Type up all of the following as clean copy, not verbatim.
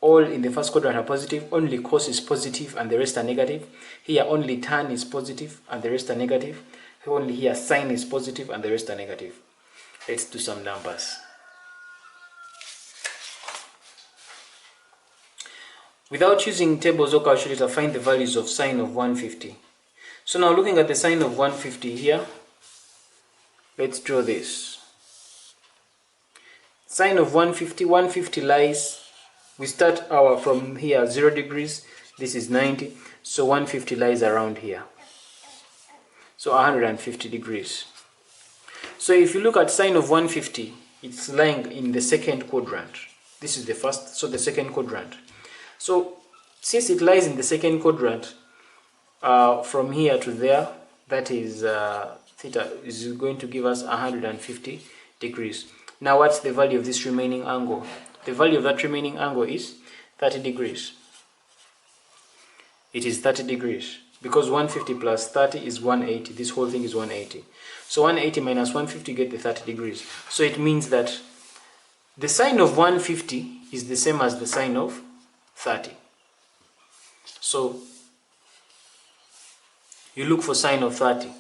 all in the first quadrant are positive. Only cos is positive and the rest are negative. Here only tan is positive and the rest are negative. Only here sine is positive and the rest are negative. Let's do some numbers. Without using tables or calculator, find the values of sine of 150. So now looking at the sine of 150 here, let's draw this. Sine of 150, 150 lies, we start from here 0 degrees, this is 90, so 150 lies around here. So 150 degrees. So if you look at sine of 150, it's lying in the second quadrant. This is the first, so the second quadrant. So since it lies in the second quadrant, from here to there, that is theta is going to give us 150 degrees. Now what's the value of this remaining angle? The value of that remaining angle is 30 degrees. It is 30 degrees because 150 plus 30 is 180. This whole thing is 180. So 180 minus 150 get the 30 degrees. So it means that the sine of 150 is the same as the sine of 30. So you look for sine of 30.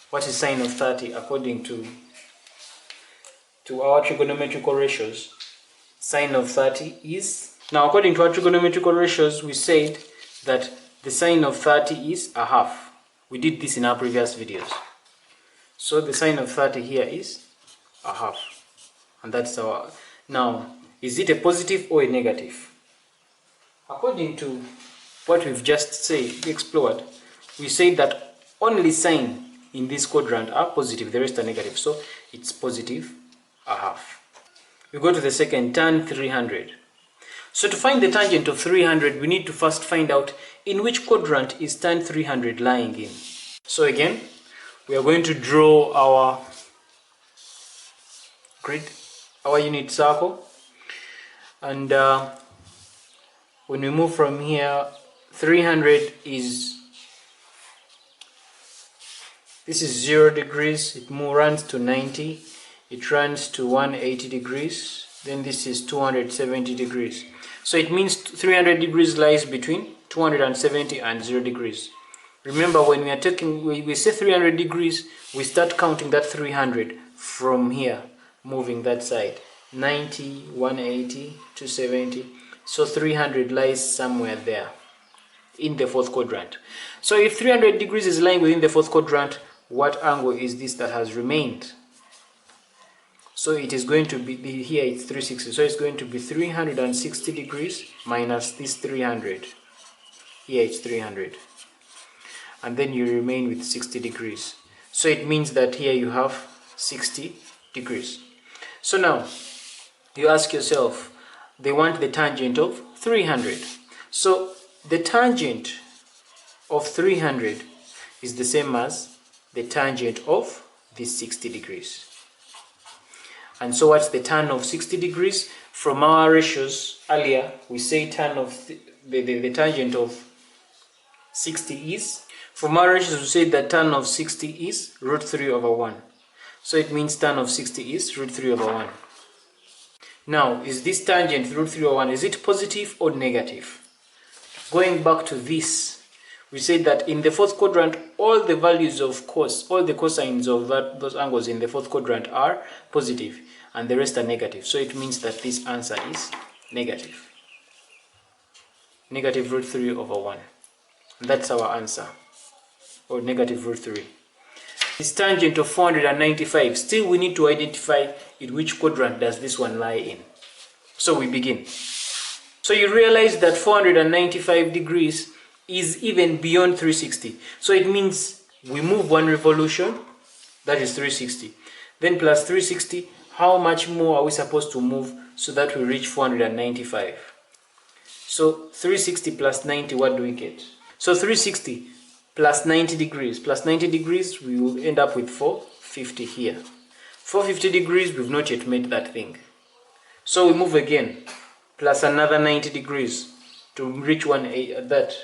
What is sine of 30 according to our trigonometrical ratios? Sine of 30 is, now according to our trigonometrical ratios, we said that the sine of 30 is a half. We did this in our previous videos. So the sine of 30 here is a half. And that's our, now is it a positive or a negative? According to what we've just explored, we say that only sine in this quadrant are positive, the rest are negative, so it's positive a half. We go to the second, tan 300. So to find the tangent of 300, we need to first find out in which quadrant is tan 300 lying in. So again, we are going to draw our grid, our unit circle, and when we move from here, 300 is, this is 0 degrees, it runs to 90, it runs to 180 degrees, then this is 270 degrees. So it means 300 degrees lies between 270 and 0 degrees. Remember, when we are taking, we say 300 degrees, we start counting that 300 from here, moving that side. 90, 180, 270. So 300 lies somewhere there in the fourth quadrant. So if 300 degrees is lying within the fourth quadrant, what angle is this that has remained? So it is going to be, here it's 360, so it's going to be 360 degrees minus this 300. Here it's 300. And then you remain with 60 degrees. So it means that here you have 60 degrees. So now, you ask yourself, they want the tangent of 300. So the tangent of 300 is the same as the tangent of this 60 degrees. And so what's the tan of 60 degrees? From our ratios earlier, we say tan of the tangent of 60 is, from our ratios we say that tan of 60 is root 3 over 1. So it means tan of 60 is root 3 over 1. Now, is this tangent root 3 over 1, is it positive or negative? Going back to this, we said that in the fourth quadrant, all the values of cos, all the cosines of those angles in the fourth quadrant are positive, and the rest are negative. So it means that this answer is negative. Negative root 3 over 1. And that's our answer, or negative root 3. This tangent of 495, still we need to identify in which quadrant does this one lie in. So we begin. So you realize that 495 degrees is even beyond 360. So it means we move one revolution, that is 360. Then plus 360, how much more are we supposed to move so that we reach 495? So 360 plus 90, what do we get? So 360 plus 90 degrees. Plus 90 degrees, we will end up with 450 here. 450 degrees, we've not yet made that thing. So we move again, plus another 90 degrees to reach that.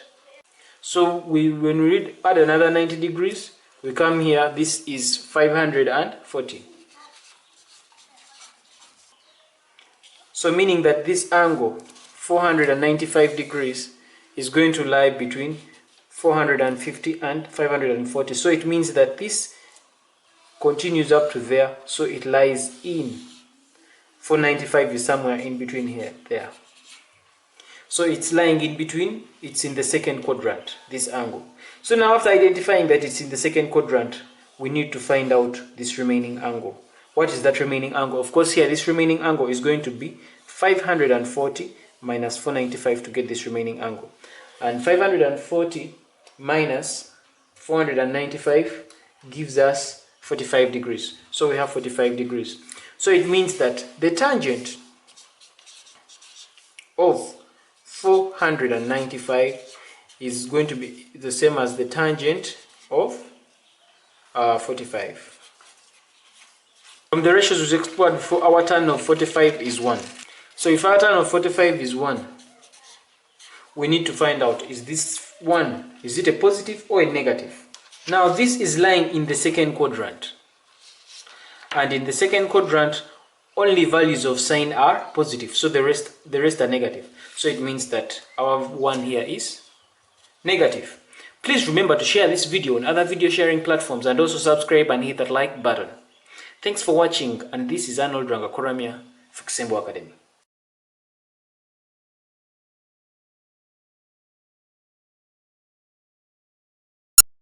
So when we add another 90 degrees, we come here, this is 540. So meaning that this angle 495 degrees is going to lie between 450 and 540. So it means that this continues up to there, so it lies in 495 is somewhere in between here, there. So it's lying in between, it's in the second quadrant, this angle. So now after identifying that it's in the second quadrant, we need to find out this remaining angle. What is that remaining angle? Of course here, this remaining angle is going to be 540 minus 495 to get this remaining angle. And 540 minus 495 gives us 45 degrees. So we have 45 degrees. So it means that the tangent of 495 is going to be the same as the tangent of 45. From the ratios we explored before, our tan of 45 is 1. So if our tan of 45 is 1, we need to find out, is this 1, is it a positive or a negative? Now this is lying in the second quadrant. And in the second quadrant, only values of sine are positive, so the rest are negative. So it means that our 1 here is negative. Please remember to share this video on other video sharing platforms and also subscribe and hit that like button. Thanks for watching, and this is Arnold Rangakoramia for Kisembo Academy.